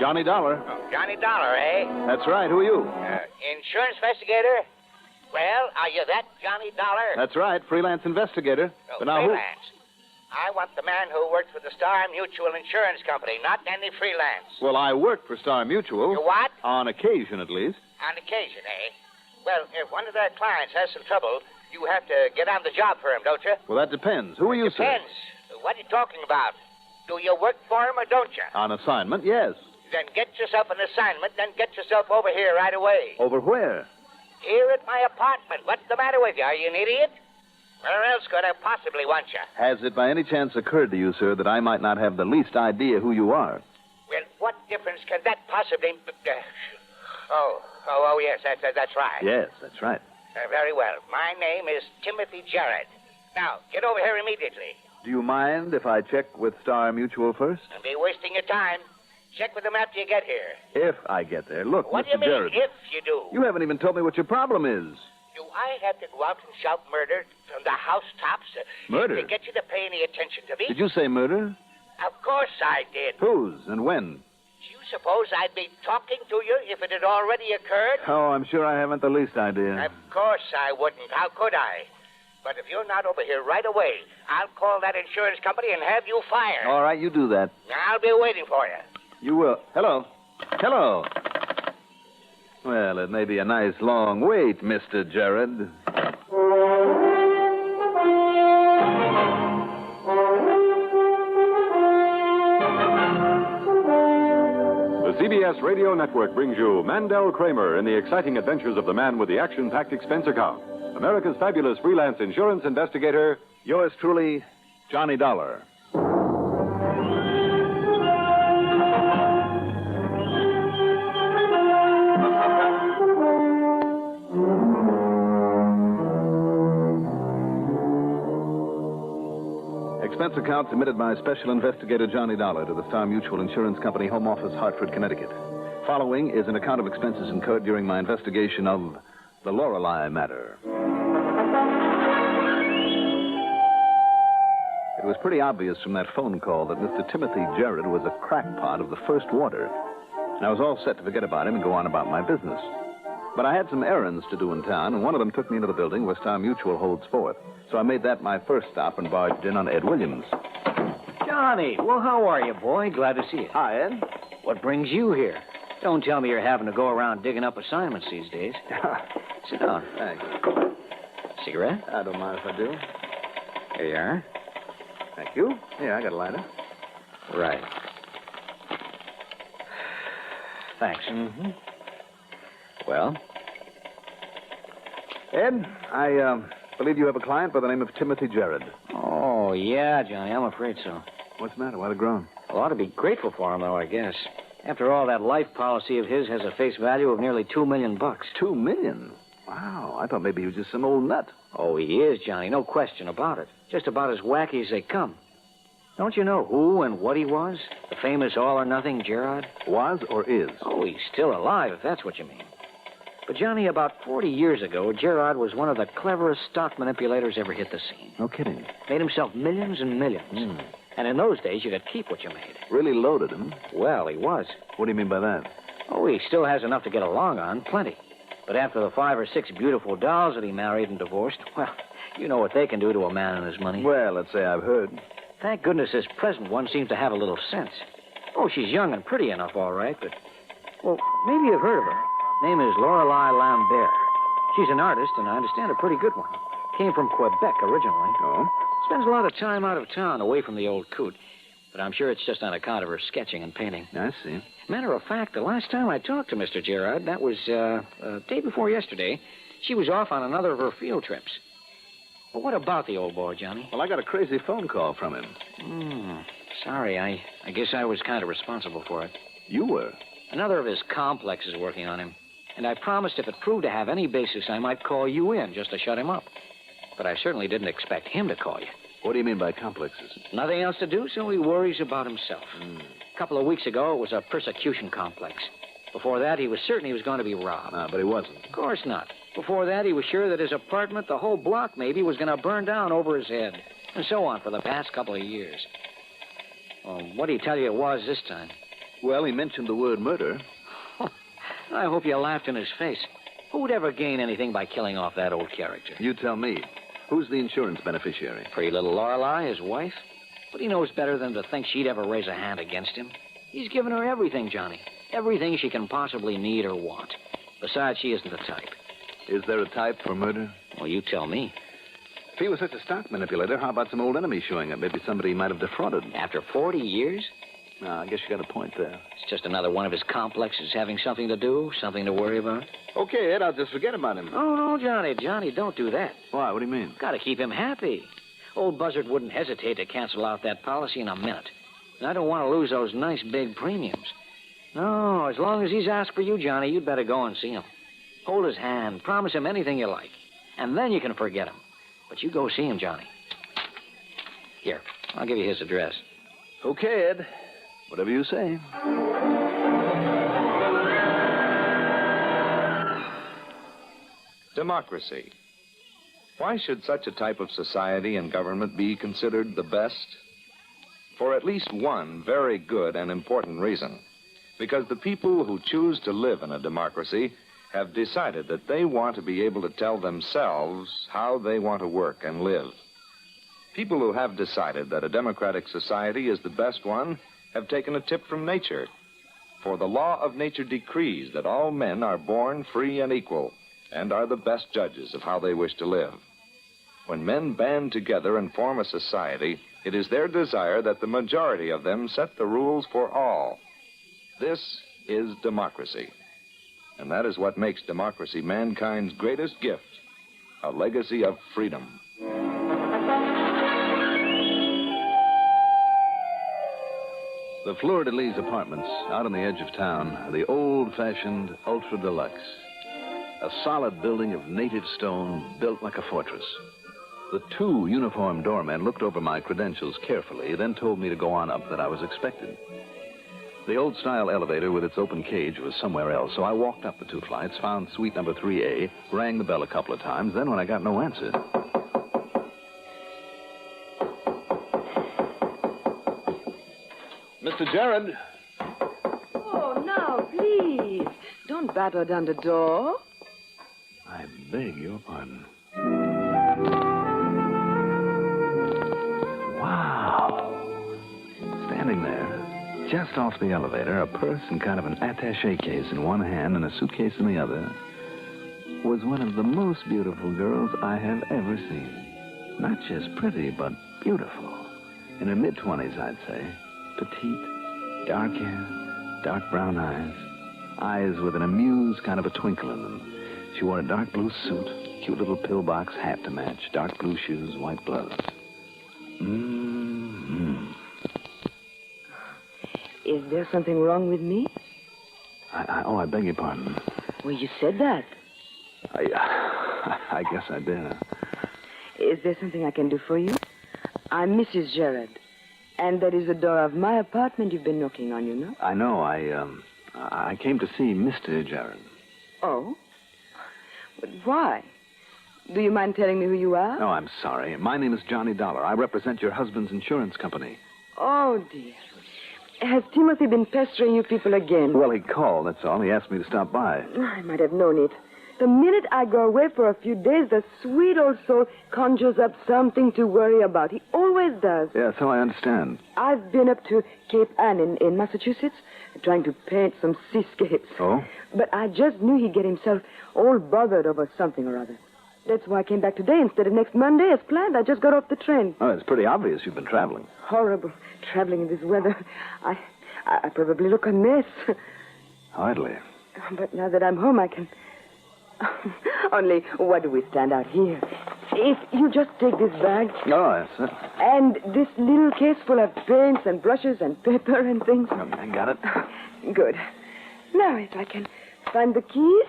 Johnny Dollar. Oh, Johnny Dollar, eh? That's right. Who are you? Insurance investigator? Well, are you that Johnny Dollar? That's right. Freelance investigator. Oh, But now freelance. I want the man who works for the Star Mutual Insurance Company, not any freelance. Well, I work for Star Mutual. You what? On occasion, at least. On occasion, eh? Well, if one of their clients has some trouble, you have to get on the job for him, don't you? Well, that depends. Who are you, sir? Depends. What are you talking about? Do you work for him or don't you? On assignment, yes. Then get yourself an assignment, then get yourself over here right away. Over where? Here at my apartment. What's the matter with you? Are you an idiot? Where else could I possibly want you? Has it by any chance occurred to you, sir, that I might not have the least idea who you are? Well, what difference can that possibly... yes, that's right. Yes, that's right. Very well. My name is Timothy Jarrett. Now, get over here immediately. Do you mind if I check with Star Mutual first? Don't be wasting your time. Check with them after you get here. If I get there. Look, What Mr. do you mean, Jarrett, if you do? you haven't even told me what your problem is. Do I have to go out and shout murder from the housetops Murder? to get you to pay any attention to me? Did you say murder? Of course I did. Whose and when? Do you suppose I'd be talking to you if it had already occurred? Oh, I'm sure I haven't the least idea. Of course I wouldn't. How could I? But if you're not over here right away, I'll call that insurance company and have you fired. All right, you do that. I'll be waiting for you. You will. Hello. Hello. Well, it may be a nice long wait, Mr. Jarrett. The CBS Radio Network brings you Mandel Kramer in the exciting adventures of the man with the action-packed expense account. America's fabulous freelance insurance investigator. Yours truly, Johnny Dollar. Expense account submitted by Special Investigator Johnny Dollar to the Star Mutual Insurance Company, Home Office, Hartford, Connecticut. Following is an account of expenses incurred during my investigation of the Lorelei matter. It was pretty obvious from that phone call that Mr. Timothy Jarrett was a crackpot of the first water. And I was all set to forget about him and go on about my business. But I had some errands to do in town, and one of them took me into the building where Star Mutual holds forth. So I made that my first stop and barged in on Ed Williams. Johnny, well, how are you, boy? Glad to see you. Hi, Ed. What brings you here? Don't tell me you're having to go around digging up assignments these days. Sit down. Thanks. Cigarette? I don't mind if I do. Here you are. Thank you. Here, I got a lighter. Right. Thanks. Mm-hmm. Well? Ed, I believe you have a client by the name of Timothy Jarrett. Oh, yeah, Johnny, I'm afraid so. What's the matter? Why'd it groan? I ought to be grateful for him, though, I guess. After all, that life policy of his has a face value of nearly $2 million. $2 million? Wow, I thought maybe he was just some old nut. Oh, he is, Johnny, no question about it. Just about as wacky as they come. Don't you know who and what he was? The famous all-or-nothing Gerard? Was or is? Oh, he's still alive, if that's what you mean. But, Johnny, about 40 years ago, Gerard was one of the cleverest stock manipulators ever hit the scene. No kidding. Made himself millions and millions. And in those days, you could keep what you made. Really loaded him. Well, he was. What do you mean by that? Oh, he still has enough to get along on, plenty. But after the 5 or 6 beautiful dolls that he married and divorced, well, you know what they can do to a man and his money. Well, let's say I've heard. Thank goodness this present one seems to have a little sense. Oh, she's young and pretty enough, all right, but... Well, maybe you've heard of her. Name is Lorelei Lambert. She's an artist, and I understand a pretty good one. Came from Quebec originally. Oh? Spends a lot of time out of town, away from the old coot. But I'm sure it's just on account of her sketching and painting. I see. Matter of fact, the last time I talked to Mr. Gerard, that was day before yesterday, she was off on another of her field trips. Well, what about the old boy, Johnny? Well, I got a crazy phone call from him. Sorry, I guess I was kind of responsible for it. You were? Another of his complexes working on him. And I promised if it proved to have any basis, I might call you in just to shut him up. But I certainly didn't expect him to call you. What do you mean by complexes? Nothing else to do, so he worries about himself. A couple of weeks ago, it was a persecution complex. Before that, he was certain he was going to be robbed. But he wasn't. Of course not. Before that, he was sure that his apartment, the whole block maybe, was going to burn down over his head. And so on for the past couple of years. Well, what did he tell you it was this time? Well, he mentioned the word murder. I hope you laughed in his face. Who would ever gain anything by killing off that old character? You tell me. Who's the insurance beneficiary? Pretty little Lorelei, his wife. But he knows better than to think she'd ever raise a hand against him. He's given her everything, Johnny. Everything she can possibly need or want. Besides, she isn't the type. Is there a type for murder? Well, you tell me. If he was such a stock manipulator, how about some old enemy showing up? Maybe somebody he might have defrauded. After 40 years? No, I guess you got a point there. It's just another one of his complexes having something to do, something to worry about. Okay, Ed, I'll just forget about him. Oh, no, Johnny. Johnny, don't do that. Why? What do you mean? Got to keep him happy. Old Buzzard wouldn't hesitate to cancel out that policy in a minute. And I don't want to lose those nice big premiums. No, as long as he's asked for you, Johnny, you'd better go and see him. Hold his hand. Promise him anything you like. And then you can forget him. But you go see him, Johnny. Here, I'll give you his address. Okay, Ed. Whatever you say. Democracy. Why should such a type of society and government be considered the best? For at least one very good and important reason. Because the people who choose to live in a democracy have decided that they want to be able to tell themselves how they want to work and live. People who have decided that a democratic society is the best one have taken a tip from nature. For the law of nature decrees that all men are born free and equal and are the best judges of how they wish to live. When men band together and form a society, it is their desire that the majority of them set the rules for all. This is democracy. And that is what makes democracy mankind's greatest gift, a legacy of freedom. The Fleur-de-Lis apartments out on the edge of town are the old-fashioned ultra-deluxe. A solid building of native stone built like a fortress. The two uniformed doormen looked over my credentials carefully, then told me to go on up that I was expected. The old-style elevator with its open cage was somewhere else, so I walked up the 2 flights, found suite number 3A, rang the bell a couple of times. Then when I got no answer... Mr. Jared. Oh, now, please. Don't batter down the door. I beg your pardon. Wow. Standing there, just off the elevator, a purse and kind of an attaché case in one hand and a suitcase in the other, was one of the most beautiful girls I have ever seen. Not just pretty, but beautiful. In her mid-20s, I'd say. Petite, dark hair, dark brown eyes with an amused kind of a twinkle in them. She wore a dark blue suit, cute little pillbox hat to match, dark blue shoes, white gloves. Mm-hmm. Is there something wrong with me? I beg your pardon. Well, you said that. I guess I did. Is there something I can do for you? I'm Mrs. Jared. And that is the door of my apartment you've been knocking on, you know? I know. I came to see Mr. Jared. Oh? But why? Do you mind telling me who you are? No, I'm sorry. My name is Johnny Dollar. I represent your husband's insurance company. Oh, dear. Has Timothy been pestering you people again? Well, he called, that's all. He asked me to stop by. I might have known it. The minute I go away for a few days, the sweet old soul conjures up something to worry about. He always does. Yeah, so I understand. I've been up to Cape Ann in Massachusetts, trying to paint some seascapes. Oh? But I just knew he'd get himself all bothered over something or other. That's why I came back today instead of next Monday as planned. I just got off the train. Oh, it's pretty obvious you've been traveling. Horrible. Traveling in this weather. I probably look a mess. Hardly. But now that I'm home, I can... Only, what do we stand out here? If you just take this bag... Oh, that's it. And this little case full of paints and brushes and paper and things... I got it. Good. Now, if I can find the keys...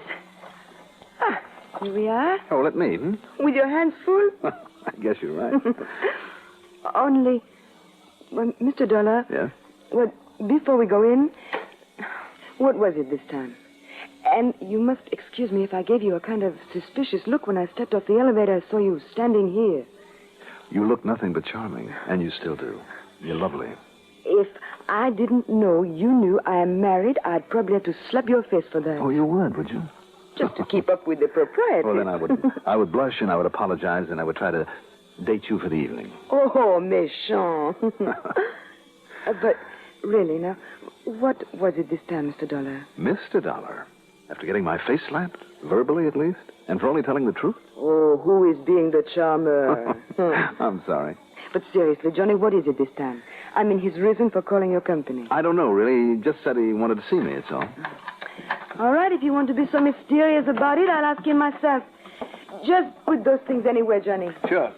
Ah, here we are. Oh, let me, With your hands full? I guess you're right. Only... Well, Mr. Dollar... Yes? Well, before we go in... What was it this time? And you must excuse me if I gave you a kind of suspicious look when I stepped off the elevator. I saw you standing here. You look nothing but charming, and you still do. You're lovely. If I didn't know you knew I am married, I'd probably have to slap your face for that. Oh, you would you? Just to keep up with the propriety. Well, then I would blush and I would apologize and I would try to date you for the evening. Oh, méchant. But really, now, what was it this time, Mr. Dollar? Mr. Dollar? After getting my face slapped, verbally at least, and for only telling the truth? Oh, who is being the charmer? I'm sorry. But seriously, Johnny, what is it this time? I mean, his reason for calling your company. I don't know, really. He just said he wanted to see me, that's all. All right, if you want to be so mysterious about it, I'll ask him myself. Just put those things anywhere, Johnny. Sure.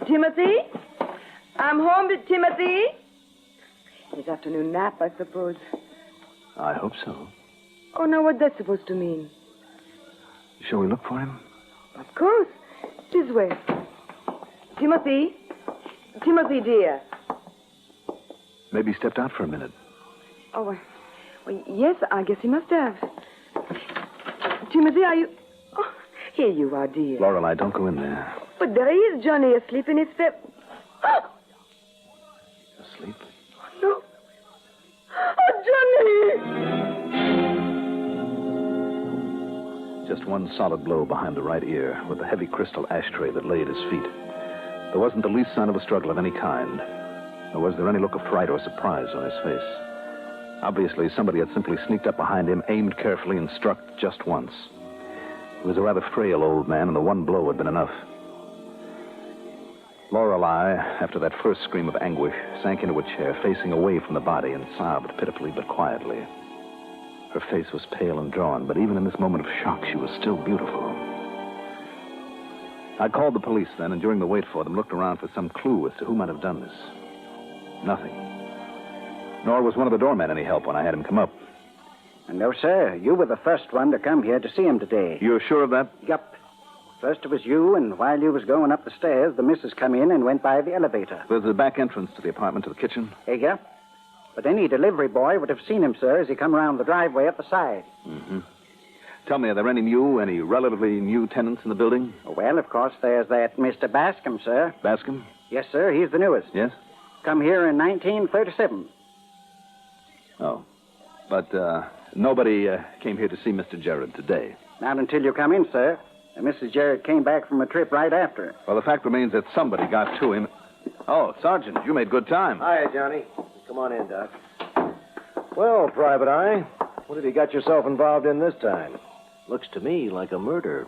Timothy? I'm home with Timothy. His afternoon nap, I suppose. I hope so. Oh, now, what's that supposed to mean? Shall we look for him? Of course. This way. Timothy? Timothy, dear. Maybe he stepped out for a minute. Oh, well, yes, I guess he must have. Timothy, are you... Oh, here you are, dear. Lorelei, don't go in there. But there he is, Johnny, asleep in his bed. Oh, Asleep? no. Oh, Johnny! Just one solid blow behind the right ear with a heavy crystal ashtray that lay at his feet. There wasn't the least sign of a struggle of any kind. Nor was there any look of fright or surprise on his face. Obviously, somebody had simply sneaked up behind him, aimed carefully, and struck just once. He was a rather frail old man, and the one blow had been enough. Lorelei, after that first scream of anguish, sank into a chair, facing away from the body, and sobbed pitifully but quietly. Her face was pale and drawn, but even in this moment of shock, she was still beautiful. I called the police then, and during the wait for them, looked around for some clue as to who might have done this. Nothing. Nor was one of the doormen any help when I had him come up. No, sir. You were the first one to come here to see him today. You're sure of that? Yup. First it was you, and while you was going up the stairs, the missus come in and went by the elevator. There's a back entrance to the apartment to the kitchen. Yeah. But any delivery boy would have seen him, sir, as he come around the driveway up the side. Mm-hmm. Tell me, are there any relatively new tenants in the building? Well, of course, there's that Mr. Bascom, sir. Bascom? Yes, sir. He's the newest. Yes? Come here in 1937. Oh. But, nobody came here to see Mr. Jared today. Not until you come in, sir. And Mrs. Jarrett came back from a trip right after. Well, the fact remains that somebody got to him. Oh, Sergeant, you made good time. Hiya, Johnny. Come on in, Doc. Well, Private Eye, what have you got yourself involved in this time? Looks to me like a murder.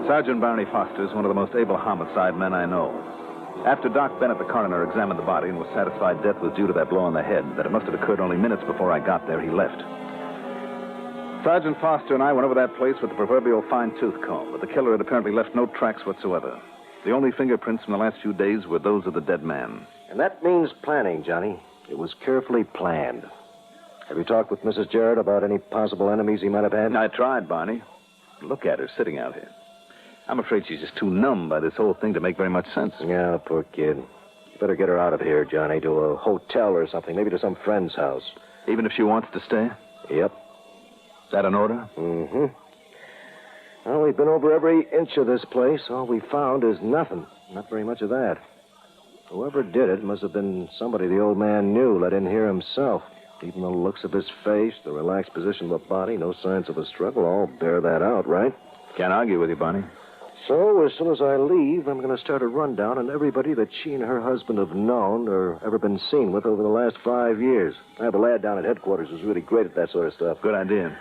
Sergeant Barney Foster is one of the most able homicide men I know. After Doc Bennett, the coroner, examined the body and was satisfied death was due to that blow on the head, that it must have occurred only minutes before I got there, he left. Sergeant Foster and I went over that place with the proverbial fine-tooth comb, but the killer had apparently left no tracks whatsoever. The only fingerprints from the last few days were those of the dead man. And that means planning, Johnny. It was carefully planned. Have you talked with Mrs. Jarrett about any possible enemies he might have had? I tried, Barney. Look at her sitting out here. I'm afraid she's just too numb by this whole thing to make very much sense. Yeah, poor kid. You better get her out of here, Johnny, to a hotel or something, maybe to some friend's house. Even if she wants to stay? Yep. Is that an order? Mm-hmm. Well, we've been over every inch of this place. All we found is nothing. Not very much of that. Whoever did it must have been somebody the old man knew, let in here himself. Even the looks of his face, the relaxed position of the body, no signs of a struggle, all bear that out, right? Can't argue with you, Barney. So, as soon as I leave, I'm going to start a rundown on everybody that she and her husband have known or ever been seen with over the last 5 years. I have a lad down at headquarters who's really great at that sort of stuff. Good idea.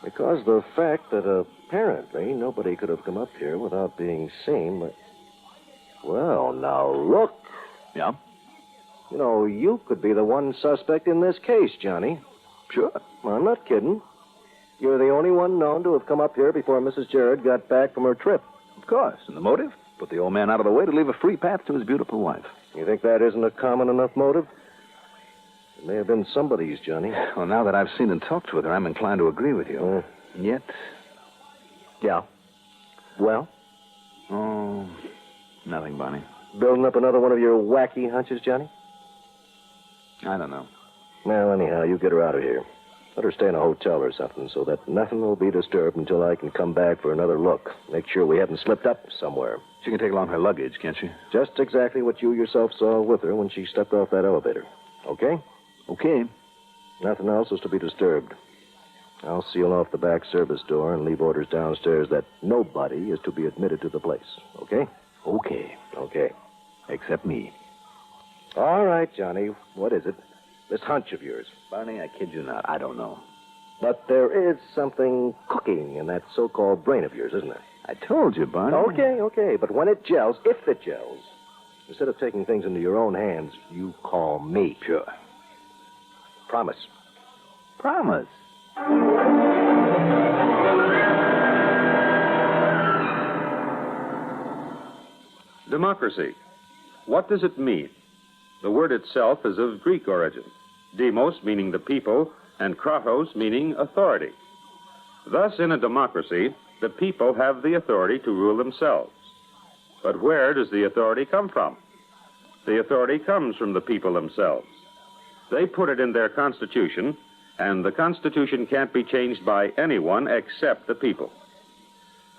Because the fact that apparently nobody could have come up here without being seen, but... Well, now, look. Yeah? You know, you could be the one suspect in this case, Johnny. Sure. Well, I'm not kidding. You're the only one known to have come up here before Mrs. Jarrett got back from her trip. Of course. And the motive? Put the old man out of the way to leave a free path to his beautiful wife. You think that isn't a common enough motive? It may have been somebody's, Johnny. Well, now that I've seen and talked with her, I'm inclined to agree with you. And yet... Yeah. Well? Oh, nothing, Barney. Building up another one of your wacky hunches, Johnny? I don't know. Well, anyhow, you get her out of here. Let her stay in a hotel or something so that nothing will be disturbed until I can come back for another look. Make sure we haven't slipped up somewhere. She can take along her luggage, can't she? Just exactly what you yourself saw with her when she stepped off that elevator. Okay? Okay. Nothing else is to be disturbed. I'll seal off the back service door and leave orders downstairs that nobody is to be admitted to the place. Okay? Okay. Okay. Except me. All right, Johnny. What is it? This hunch of yours. Barney, I kid you not. I don't know. But there is something cooking in that so-called brain of yours, isn't there? I told you, Barney. Okay. But when it gels, if it gels, instead of taking things into your own hands, you call me. Sure. Promise. Promise. Democracy. What does it mean? The word itself is of Greek origin. Demos meaning the people, and kratos meaning authority. Thus, in a democracy, the people have the authority to rule themselves. But where does the authority come from? The authority comes from the people themselves. They put it in their Constitution, and the Constitution can't be changed by anyone except the people.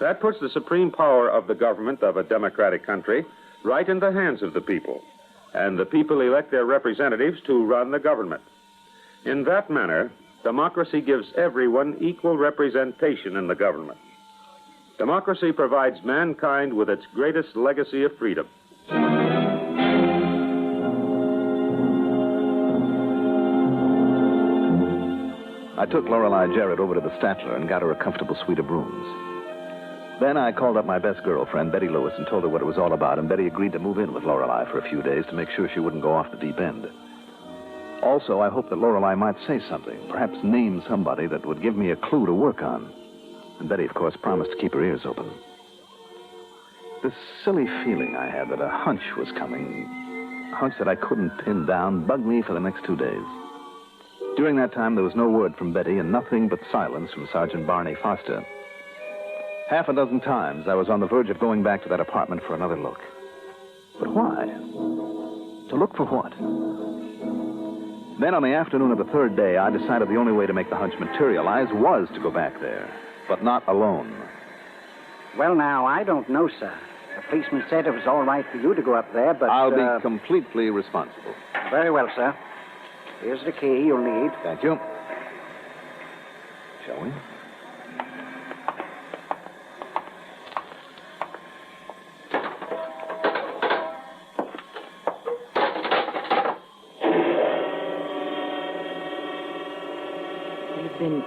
That puts the supreme power of the government of a democratic country right in the hands of the people, and the people elect their representatives to run the government. In that manner, democracy gives everyone equal representation in the government. Democracy provides mankind with its greatest legacy of freedom. I took Lorelei Jarrett over to the Statler and got her a comfortable suite of rooms. Then I called up my best girlfriend, Betty Lewis, and told her what it was all about, and Betty agreed to move in with Lorelei for a few days to make sure she wouldn't go off the deep end. Also, I hoped that Lorelei might say something, perhaps name somebody that would give me a clue to work on. And Betty, of course, promised to keep her ears open. This silly feeling I had that a hunch was coming, a hunch that I couldn't pin down, bugged me for the next 2 days. During that time, there was no word from Betty and nothing but silence from Sergeant Barney Foster. Half a dozen times, I was on the verge of going back to that apartment for another look. But why? To look for what? Then, on the afternoon of the third day, I decided the only way to make the hunch materialize was to go back there, but not alone. Well, now, I don't know, sir. The policeman said it was all right for you to go up there, but... I'll be completely responsible. Very well, sir. Here's the key you'll need. Thank you. Shall we? You've been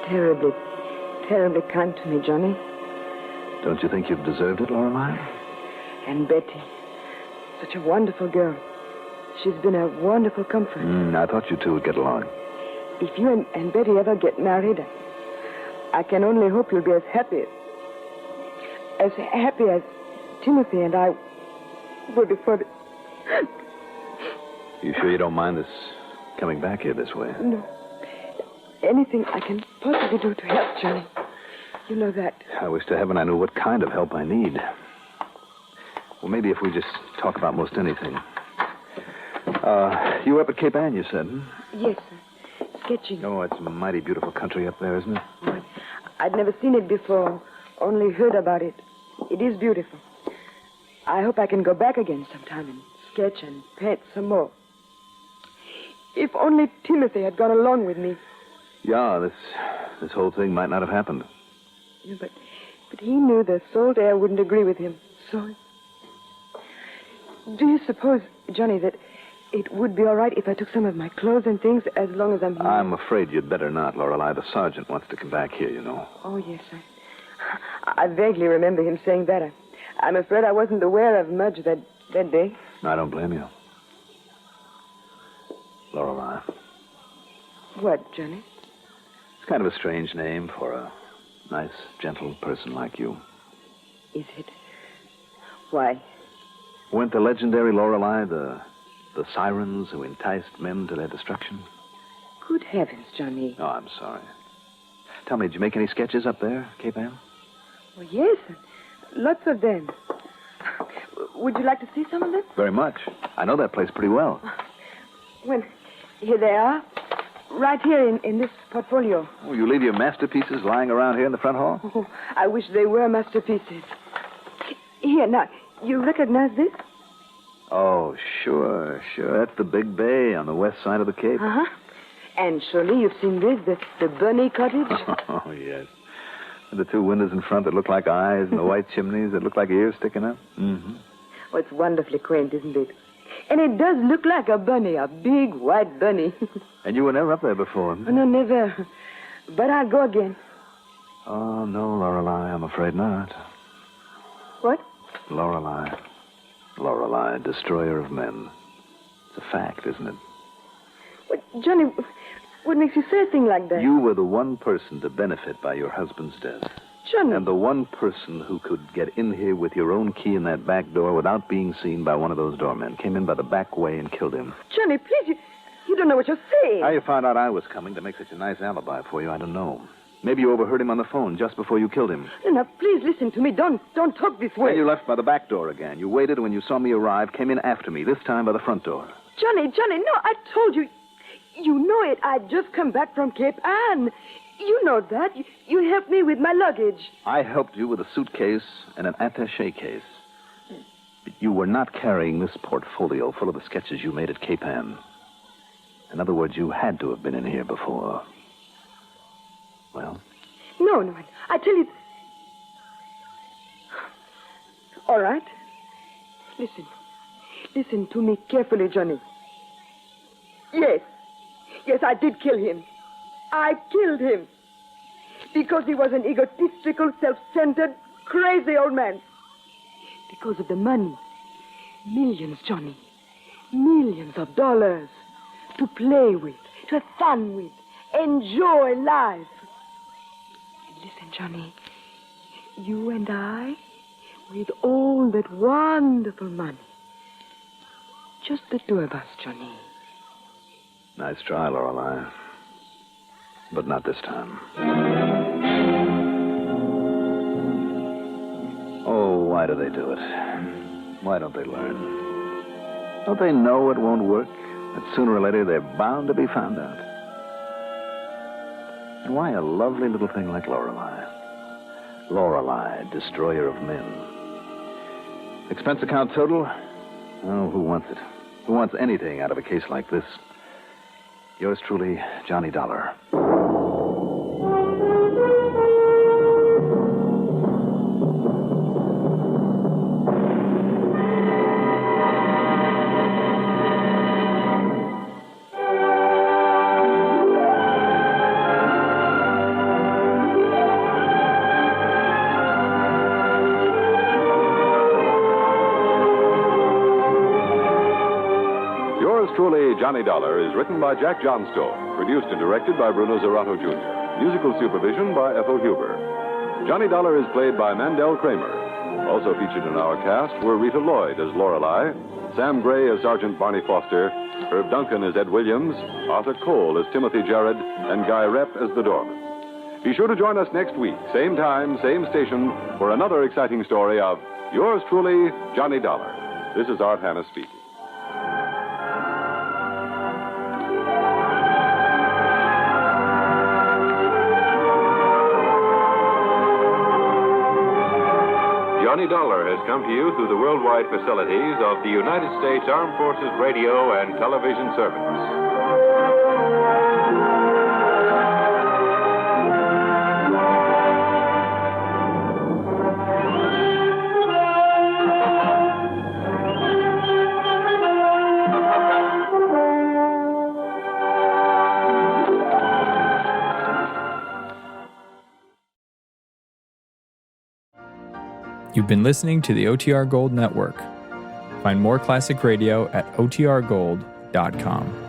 terribly, terribly kind to me, Johnny. Don't you think you've deserved it, Lorelei? And Betty. Such a wonderful girl. She's been a wonderful comfort. I thought you two would get along. If you and Betty ever get married, I can only hope you'll be as happy as Timothy and I were before the... You sure you don't mind this coming back here this way? No. Anything I can possibly do to help, Johnny. You know that. I wish to heaven I knew what kind of help I need. Well, maybe if we just talk about most anything. You were up at Cape Ann, you said, hmm? Yes, sir. Sketching. Oh, it's a mighty beautiful country up there, isn't it? Oh, I'd never seen it before, only heard about it. It is beautiful. I hope I can go back again sometime and sketch and paint some more. If only Timothy had gone along with me. Yeah, this whole thing might not have happened. Yeah, but he knew the salt air wouldn't agree with him. So, do you suppose, Johnny, that it would be all right if I took some of my clothes and things as long as I'm here? I'm afraid you'd better not, Lorelei. The sergeant wants to come back here, you know. Oh, yes, I vaguely remember him saying that. I'm afraid I wasn't aware of much that day. I don't blame you. Lorelei. What, Johnny? It's kind of a strange name for a nice, gentle person like you. Is it? Why? Weren't the legendary Lorelei the sirens who enticed men to their destruction? Good heavens, Johnny. Oh, I'm sorry. Tell me, did you make any sketches up there, Cape Ann? Well, yes, lots of them. Would you like to see some of them? Very much. I know that place pretty well. Well, here they are. Right here in this portfolio. Oh, you leave your masterpieces lying around here in the front hall? Oh, I wish they were masterpieces. Here, now, You recognize this? Oh, sure. That's the big bay on the west side of the Cape. Uh-huh. And surely you've seen this, the Bunny Cottage? Oh, yes. And the two windows in front that look like eyes and the white chimneys that look like ears sticking up. Mm-hmm. Oh, it's wonderfully quaint, isn't it? And it does look like a bunny, a big white bunny. And you were never up there before? Oh, no, never. But I'll go again. Oh, no, Lorelei, I'm afraid not. What? Lorelei, destroyer of men. It's a fact, isn't it? But, Johnny, what makes you say a thing like that? You were the one person to benefit by your husband's death. Johnny. And the one person who could get in here with your own key in that back door without being seen by one of those doormen. Came in by the back way and killed him. Johnny, please, you don't know what you're saying. How you found out I was coming to make such a nice alibi for you, I don't know. Maybe you overheard him on the phone just before you killed him. Now, please listen to me. Don't talk this way. Then you left by the back door again. You waited when you saw me arrive, came in after me, this time by the front door. Johnny, no, I told you. You know it. I'd just come back from Cape Ann. You know that. You helped me with my luggage. I helped you with a suitcase and an attaché case. But you were not carrying this portfolio full of the sketches you made at Cape Ann. In other words, you had to have been in here before. Well? No, I tell you... All right. Listen to me carefully, Johnny. Yes, I did kill him. I killed him. Because he was an egotistical, self-centered, crazy old man. Because of the money. Millions, Johnny. Millions of dollars. To play with, to have fun with, enjoy life. And listen, Johnny. You and I, with all that wonderful money. Just the two of us, Johnny. Nice try, Lorelei. But not this time. Oh, why do they do it? Why don't they learn? Don't they know it won't work? That sooner or later they're bound to be found out. And why a lovely little thing like Lorelei? Lorelei, destroyer of men. Expense account total? Oh, who wants it? Who wants anything out of a case like this? Yours truly, Johnny Dollar. Truly, Johnny Dollar is written by Jack Johnstone, produced and directed by Bruno Zerato Jr., musical supervision by Ethel Huber. Johnny Dollar is played by Mandel Kramer. Also featured in our cast were Rita Lloyd as Lorelei, Sam Gray as Sergeant Barney Foster, Herb Duncan as Ed Williams, Arthur Cole as Timothy Jarrett, and Guy Repp as the doorman. Be sure to join us next week, same time, same station, for another exciting story of yours truly, Johnny Dollar. This is Art Hanna speaking. Johnny Dollar has come to you through the worldwide facilities of the United States Armed Forces Radio and Television Service. You've been listening to the OTR Gold Network. Find more classic radio at otrgold.com.